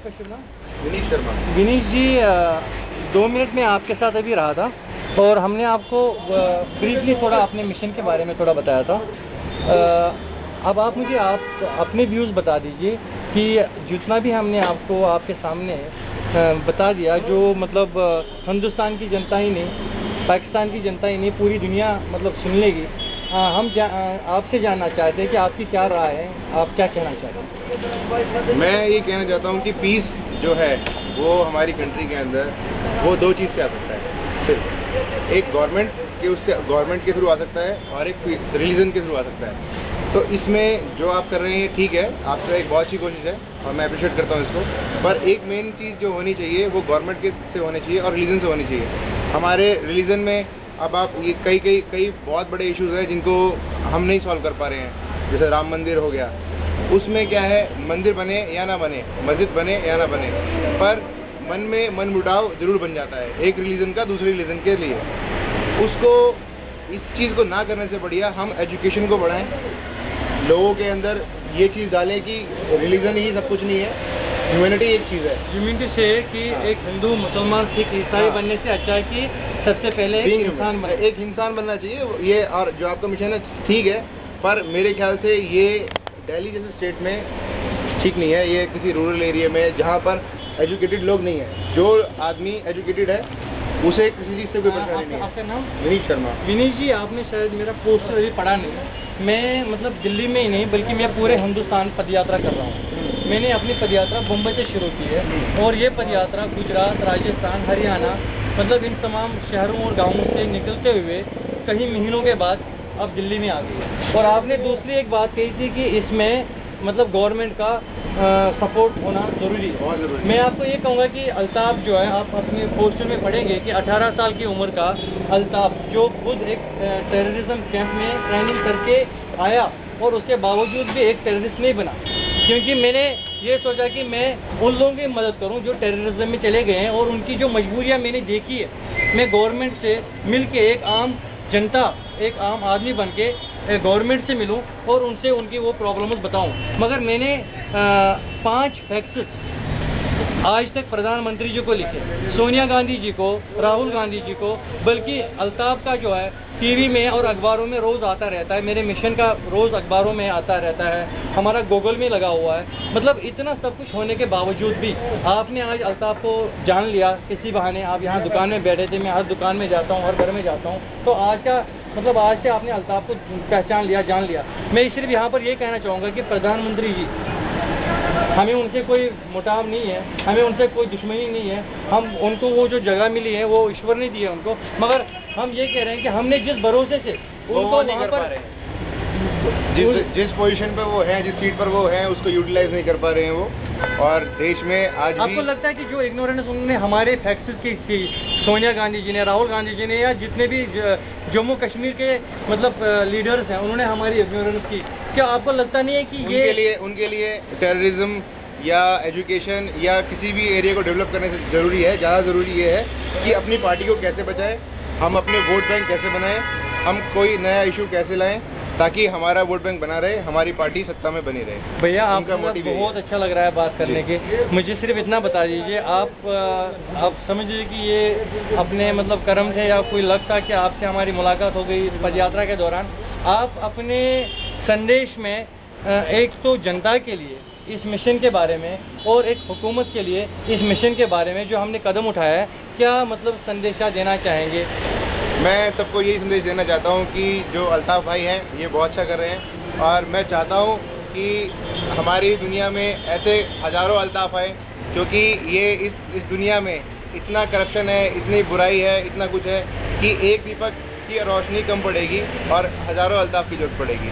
आपका शुभ नाम? विनीश शर्मा। विनीश जी, 2 मिनट में आपके साथ अभी रहा था और हमने आपको ब्रीफली थोड़ा अपने मिशन के बारे में थोड़ा बताया था। अब आप मुझे अपने व्यूज़ बता दीजिए कि जितना भी हमने आपको आपके सामने बता दिया, जो मतलब हिंदुस्तान की जनता ही नहीं, पाकिस्तान की जनता ही नहीं, पूरी दुनिया मतलब सुन लेगी। हम आपसे जानना चाहते हैं कि आपकी क्या राय है, आप क्या कहना चाहते हैं? मैं ये कहना चाहता हूँ कि पीस जो है वो हमारी कंट्री के अंदर वो 2 चीज़ से आ सकता है। सिर्फ एक गवर्नमेंट के थ्रू आ सकता है और एक रिलीजन के थ्रू आ सकता है। तो इसमें जो आप कर रहे हैं ठीक है, आपका एक बहुत अच्छी कोशिश है और मैं अप्रिशिएट करता हूँ इसको। पर एक मेन चीज़ जो होनी चाहिए वो गवर्नमेंट के से होनी चाहिए और रिलीजन से होनी चाहिए। हमारे रिलीजन में अब आप ये कई बहुत बड़े इश्यूज हैं जिनको हम नहीं सॉल्व कर पा रहे हैं। जैसे राम मंदिर हो गया, उसमें क्या है, मंदिर बने या ना बने, मस्जिद बने या ना बने, पर मन में मन मुटाव जरूर बन जाता है एक रिलीजन का दूसरे रिलीजन के लिए। उसको इस चीज़ को ना करने से बढ़िया हम एजुकेशन को बढ़ाएं, लोगों के अंदर ये चीज़ डालें कि रिलीजन ही सब कुछ नहीं है, ह्यूमैनिटी एक चीज़ है। ह्यूमैनिटी से कि एक हिंदू, मुसलमान, सिख, ईसाई बनने से अच्छा है कि सबसे पहले एक इंसान बनना चाहिए ये। और जो आपका मिशन है ठीक है, पर मेरे ख्याल से ये दिल्ली जैसे स्टेट में ठीक नहीं है। ये किसी रूरल एरिया में जहाँ पर एजुकेटेड लोग नहीं है, जो आदमी एजुकेटेड है उसे किसी चीज़ से कोई परेशानी नहीं है। आपका नाम? विनीश शर्मा। विनीश जी, आपने शायद मेरा पोस्टर अभी पढ़ा नहीं। मैं मतलब दिल्ली में ही नहीं बल्कि मैं पूरे हिंदुस्तान पदयात्रा कर रहा हूँ। मैंने अपनी पदयात्रा मुंबई से शुरू की है और ये पदयात्रा गुजरात, राजस्थान, हरियाणा, मतलब इन तमाम शहरों और गाँवों से निकलते हुए कई महीनों के बाद अब दिल्ली में आ गई है। और आपने दूसरी एक बात कही थी कि इसमें मतलब गवर्नमेंट का सपोर्ट होना ज़रूरी है। बहुत ज़रूरी। मैं आपको ये कहूँगा कि अल्ताफ़ जो है, आप अपने पोस्टर में पढ़ेंगे कि 18 साल की उम्र का अल्ताफ़ जो खुद एक टेररिज्म कैंप में ट्रेनिंग करके आया और उसके बावजूद भी एक टेररिस्ट नहीं बना, क्योंकि मैंने ये सोचा कि मैं उन लोगों की मदद करूं जो टेररिज्म में चले गए हैं और उनकी जो मजबूरियां मैंने देखी है, मैं गवर्नमेंट से मिल के एक आम जनता, एक आम आदमी बन के गवर्नमेंट से मिलूं और उनसे उनकी वो प्रॉब्लम्स बताऊं। मगर मैंने 5 फैक्ट्स आज तक प्रधानमंत्री जी को लिखे, सोनिया गांधी जी को, राहुल गांधी जी को, बल्कि अल्ताफ़ का जो है टीवी में और अखबारों में रोज़ आता रहता है, मेरे मिशन का रोज़ अखबारों में आता रहता है, हमारा गूगल में लगा हुआ है। मतलब इतना सब कुछ होने के बावजूद भी आपने आज अल्ताफ़ को जान लिया किसी बहाने। आप यहाँ दुकान में बैठे थे, मैं हर दुकान में जाता हूँ, हर घर में जाता हूँ, तो आज का मतलब आज से आपने अल्ताफ़ को पहचान लिया, जान लिया। मैं सिर्फ यहाँ पर ये कहना चाहूँगा कि प्रधानमंत्री जी, हमें उनसे कोई मुटाव नहीं है, हमें उनसे कोई दुश्मनी नहीं है। हम उनको वो जो जगह मिली है वो ईश्वर ने दी है उनको, मगर हम ये कह रहे हैं कि हमने जिस भरोसे से उनको नहीं कर पा रहे हैं, जिस पोजीशन पे वो है, जिस सीट पर वो है, उसको यूटिलाइज नहीं कर पा रहे हैं वो। और देश में आज आपको लगता है कि जो इग्नोरेंस उन्होंने हमारे फैक्ट्स की सोनिया गांधी जी ने, राहुल गांधी जी ने, या जितने भी जम्मू कश्मीर के मतलब लीडर्स हैं, उन्होंने हमारी इग्नोरेंस की, क्या आपको लगता नहीं है कि उनके लिए टेररिज्म या एजुकेशन या किसी भी एरिया को डेवलप करने से ज़रूरी है, ज़्यादा ज़रूरी ये है कि अपनी पार्टी को कैसे बचाएं, हम अपने वोट बैंक कैसे बनाएं, हम कोई नया इशू कैसे लाएं ताकि हमारा वोट बैंक बना रहे, हमारी पार्टी सत्ता में बनी रहे। भैया, आपका बहुत अच्छा लग रहा है बात करने के। मुझे सिर्फ इतना बता दीजिए, आप समझ लीजिए कि ये अपने मतलब कर्म थे या कोई लक था कि आपसे हमारी मुलाकात हो गई पदयात्रा के दौरान। आप अपने संदेश में एक तो जनता के लिए इस मिशन के बारे में और एक हुकूमत के लिए इस मिशन के बारे में जो हमने कदम उठाया है, क्या मतलब संदेशा देना चाहेंगे? मैं सबको यही संदेश देना चाहता हूँ कि जो अल्ताफ़ भाई हैं ये बहुत अच्छा कर रहे हैं, और मैं चाहता हूँ कि हमारी दुनिया में ऐसे हज़ारों अल्ताफ़ आए, क्योंकि ये इस दुनिया में इतना करप्शन है, इतनी बुराई है, इतना कुछ है कि एक दीपक की रोशनी कम पड़ेगी और हज़ारों अल्ताफ़ की जरूरत पड़ेगी।